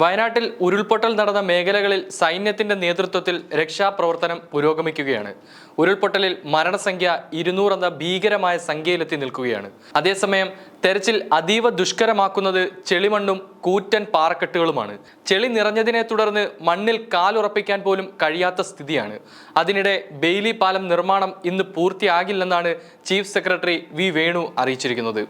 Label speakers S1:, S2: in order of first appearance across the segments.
S1: വയനാട്ടിൽ ഉരുൾപൊട്ടൽ നടന്ന മേഖലകളിൽ സൈന്യത്തിന്റെ നേതൃത്വത്തിൽ രക്ഷാപ്രവർത്തനം പുരോഗമിക്കുകയാണ്. ഉരുൾപൊട്ടലിൽ മരണസംഖ്യ 200 എന്ന ഭീകരമായ സംഖ്യയിലെത്തി നിൽക്കുകയാണ്. അതേസമയം തെരച്ചിൽ അതീവ ദുഷ്കരമാക്കുന്നത് ചെളിമണ്ണും കൂറ്റൻ പാറക്കെട്ടുകളുമാണ്. ചെളി നിറഞ്ഞതിനെ തുടർന്ന് മണ്ണിൽ കാലുറപ്പിക്കാൻ പോലും കഴിയാത്ത സ്ഥിതിയാണ്. അതിനിടെ ബെയിലി പാലം നിർമ്മാണം ഇന്ന് പൂർത്തിയാകില്ലെന്നാണ് ചീഫ് സെക്രട്ടറി വി വേണു അറിയിച്ചിരിക്കുന്നത്.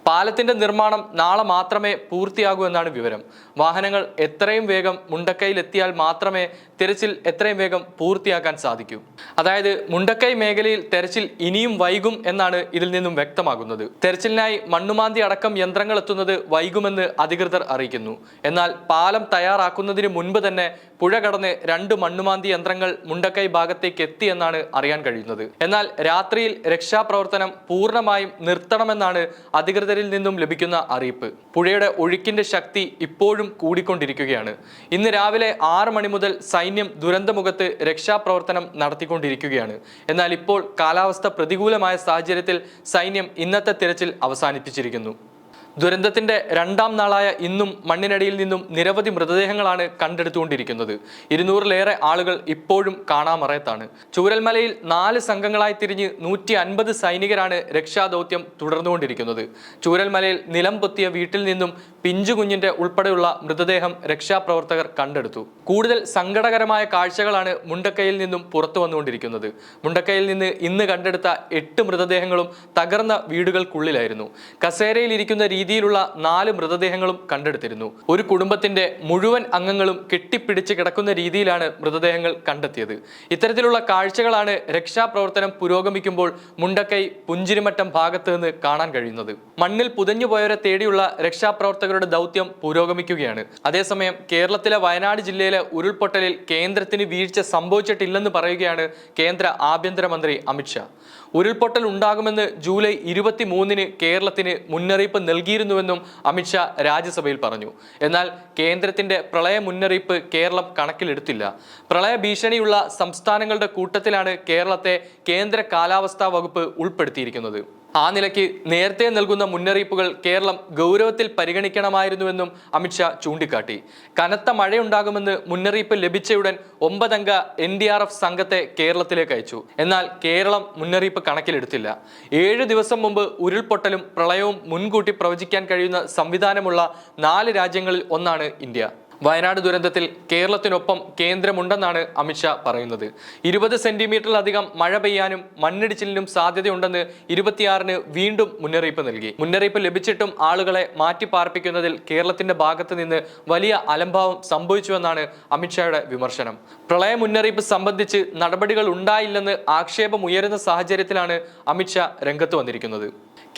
S1: പാലത്തിന്റെ നിർമ്മാണം നാളെ മാത്രമേ പൂർത്തിയാകൂ എന്നാണ് വിവരം. വാഹനങ്ങൾ എത്രയും വേഗം മുണ്ടക്കൈയിൽ എത്തിയാൽ മാത്രമേ തെരച്ചിൽ എത്രയും വേഗം പൂർത്തിയാക്കാൻ സാധിക്കൂ. അതായത് മുണ്ടക്കൈ മേഖലയിൽ തെരച്ചിൽ ഇനിയും വൈകും എന്നാണ് ഇതിൽ നിന്നും വ്യക്തമാകുന്നത്. തെരച്ചിലിനായി മണ്ണുമാന്തി അടക്കം യന്ത്രങ്ങൾ എത്തുന്നത് വൈകുമെന്ന് അധികൃതർ അറിയിക്കുന്നു. എന്നാൽ പാലം തയ്യാറാക്കുന്നതിന് മുൻപ് തന്നെ പുഴ കടന്ന് 2 മണ്ണുമാന്തി യന്ത്രങ്ങൾ മുണ്ടക്കൈ ഭാഗത്തേക്ക് എത്തി എന്നാണ് അറിയാൻ കഴിയുന്നത്. എന്നാൽ രാത്രിയിൽ രക്ഷാപ്രവർത്തനം പൂർണ്ണമായും നിർത്തണമെന്നാണ് അധികൃതരിൽ നിന്നും ലഭിക്കുന്ന അറിയിപ്പ്. പുഴയുടെ ഒഴുക്കിന്റെ ശക്തി ഇപ്പോഴും കൂടിക്കൊണ്ടിരിക്കുകയാണ്. ഇന്ന് രാവിലെ 6 മണി മുതൽ സൈന്യം ദുരന്തമുഖത്ത് രക്ഷാപ്രവർത്തനം നടത്തിക്കൊണ്ടിരിക്കുകയാണ്. എന്നാൽ ഇപ്പോൾ കാലാവസ്ഥ പ്രതികൂലമായ സാഹചര്യത്തിൽ സൈന്യം ഇന്നത്തെ തിരച്ചിൽ അവസാനിപ്പിച്ചിരിക്കുന്നു. ദുരന്തത്തിന്റെ 2ാം നാളായ ഇന്നും മണ്ണിനടിയിൽ നിന്നും നിരവധി മൃതദേഹങ്ങളാണ് കണ്ടെടുത്തുകൊണ്ടിരിക്കുന്നത്. 200-ലേറെ ആളുകൾ ഇപ്പോഴും കാണാമറയത്താണ്. ചൂരൽമലയിൽ 4 സംഘങ്ങളായി തിരിഞ്ഞ് 150 സൈനികരാണ് രക്ഷാദൗത്യം തുടർന്നുകൊണ്ടിരിക്കുന്നത്. ചൂരൽമലയിൽ നിലം പൊത്തിയ വീട്ടിൽ നിന്നും പിഞ്ചുകുഞ്ഞിന്റെ ഉൾപ്പെടെയുള്ള മൃതദേഹം രക്ഷാപ്രവർത്തകർ കണ്ടെടുത്തു. കൂടുതൽ സങ്കടകരമായ കാഴ്ചകളാണ് മുണ്ടക്കൈയിൽ നിന്നും പുറത്തു വന്നുകൊണ്ടിരിക്കുന്നത്. മുണ്ടക്കൈയിൽ നിന്ന് ഇന്ന് കണ്ടെടുത്ത 8 മൃതദേഹങ്ങളും തകർന്ന വീടുകൾക്കുള്ളിലായിരുന്നു. കസേരയിൽ ഇരിക്കുന്ന രീതിയിലുള്ള 4 മൃതദേഹങ്ങളും കണ്ടെടുത്തിരുന്നു. ഒരു കുടുംബത്തിന്റെ മുഴുവൻ അംഗങ്ങളും കെട്ടിപ്പിടിച്ച് കിടക്കുന്ന രീതിയിലാണ് മൃതദേഹങ്ങൾ കണ്ടെത്തിയത്. ഇത്തരത്തിലുള്ള കാഴ്ചകളാണ് രക്ഷാപ്രവർത്തനം പുരോഗമിക്കുമ്പോൾ മുണ്ടക്കൈ പുഞ്ചിരിമട്ടം ഭാഗത്ത് നിന്ന് കാണാൻ കഴിയുന്നത്. മണ്ണിൽ പുതഞ്ഞുപോയവരെ തേടിയുള്ള രക്ഷാപ്രവർത്തകരുടെ ദൗത്യം പുരോഗമിക്കുകയാണ്. അതേസമയം കേരളത്തിലെ വയനാട് ജില്ലയിലെ ഉരുൾപൊട്ടലിൽ കേന്ദ്രത്തിന് വീഴ്ച സംഭവിച്ചിട്ടില്ലെന്ന് പറയുകയാണ് കേന്ദ്ര ആഭ്യന്തരമന്ത്രി അമിത്ഷാ. ഉരുൾപൊട്ടൽ ഉണ്ടാകുമെന്ന് ജൂലൈ 23-ന് കേരളത്തിന് മുന്നറിയിപ്പ് നൽകിയിരുന്നുവെന്നും അമിത്ഷാ രാജ്യസഭയിൽ പറഞ്ഞു. എന്നാൽ കേന്ദ്രത്തിന്റെ പ്രളയ മുന്നറിയിപ്പ് കേരളം കണക്കിലെടുത്തില്ല. പ്രളയ ഭീഷണിയുള്ള സംസ്ഥാനങ്ങളുടെ കൂട്ടത്തിലാണ് കേരളത്തെ കേന്ദ്ര കാലാവസ്ഥാ വകുപ്പ് ഉൾപ്പെടുത്തിയിരിക്കുന്നത്. ആ നിലയ്ക്ക് നേരത്തെ നൽകുന്ന മുന്നറിയിപ്പുകൾ കേരളം ഗൗരവത്തിൽ പരിഗണിക്കണമായിരുന്നുവെന്നും അമിത്ഷാ ചൂണ്ടിക്കാട്ടി. കനത്ത മഴയുണ്ടാകുമെന്ന് മുന്നറിയിപ്പ് ലഭിച്ചയുടൻ 9 അംഗ NDRF സംഘത്തെ കേരളത്തിലേക്ക് അയച്ചു. എന്നാൽ കേരളം മുന്നറിയിപ്പ് കണക്കിലെടുത്തില്ല. 7 ദിവസം മുമ്പ് ഉരുൾപൊട്ടലും പ്രളയവും മുൻകൂട്ടി പ്രവചിക്കാൻ കഴിയുന്ന സംവിധാനമുള്ള 4 രാജ്യങ്ങളിൽ ഒന്നാണ് ഇന്ത്യ. വയനാട് ദുരന്തത്തിൽ കേരളത്തിനൊപ്പം കേന്ദ്രമുണ്ടെന്നാണ് അമിത്ഷാ പറയുന്നത്. 20 സെന്റിമീറ്ററിലധികം മഴ പെയ്യാനും മണ്ണിടിച്ചിലിനും സാധ്യതയുണ്ടെന്ന് 26-ന് വീണ്ടും മുന്നറിയിപ്പ് നൽകി. മുന്നറിയിപ്പ് ലഭിച്ചിട്ടും ആളുകളെ മാറ്റിപ്പാർപ്പിക്കുന്നതിൽ കേരളത്തിന്റെ ഭാഗത്ത് നിന്ന് വലിയ അലംഭാവം സംഭവിച്ചുവെന്നാണ് അമിത്ഷായുടെ വിമർശനം. പ്രളയ മുന്നറിയിപ്പ് സംബന്ധിച്ച് നടപടികൾ ഉണ്ടായില്ലെന്ന് ആക്ഷേപമുയരുന്ന സാഹചര്യത്തിലാണ് അമിത്ഷാ രംഗത്ത് വന്നിരിക്കുന്നത്.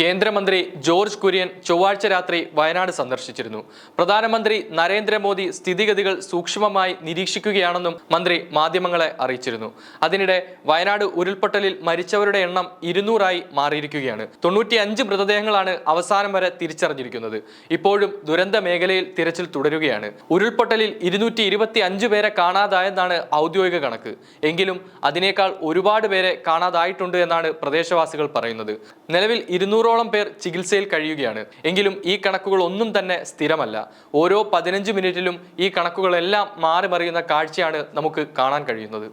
S1: കേന്ദ്രമന്ത്രി ജോർജ് കുര്യൻ ചൊവ്വാഴ്ച രാത്രി വയനാട് സന്ദർശിച്ചിരുന്നു. പ്രധാനമന്ത്രി നരേന്ദ്രമോദി സ്ഥിതിഗതികൾ സൂക്ഷ്മമായി നിരീക്ഷിക്കുകയാണെന്നും മന്ത്രി മാധ്യമങ്ങളെ അറിയിച്ചിരുന്നു. അതിനിടെ വയനാട് ഉരുൾപൊട്ടലിൽ മരിച്ചവരുടെ എണ്ണം 200-ആയി മാറിയിരിക്കുകയാണ്. 95 മൃതദേഹങ്ങളാണ് അവസാനം വരെ തിരിച്ചറിഞ്ഞിരിക്കുന്നത്. ഇപ്പോഴും ദുരന്ത മേഖലയിൽ തിരച്ചിൽ തുടരുകയാണ്. ഉരുൾപൊട്ടലിൽ 225 പേരെ കാണാതായെന്നാണ് ഔദ്യോഗിക കണക്ക്. എങ്കിലും അതിനേക്കാൾ ഒരുപാട് പേരെ കാണാതായിട്ടുണ്ട് എന്നാണ് പ്രദേശവാസികൾ പറയുന്നത്. നിലവിൽ 200-ഓളം പേർ ചികിത്സയിൽ കഴിയുകയാണ്. എങ്കിലും ഈ കണക്കുകൾ ഒന്നും തന്നെ സ്ഥിരമല്ല. ഓരോ 15 മിനിറ്റിലും ഈ കണക്കുകളെല്ലാം മാറി മറിയുന്ന കാഴ്ചയാണ് നമുക്ക് കാണാൻ കഴിയുന്നത്.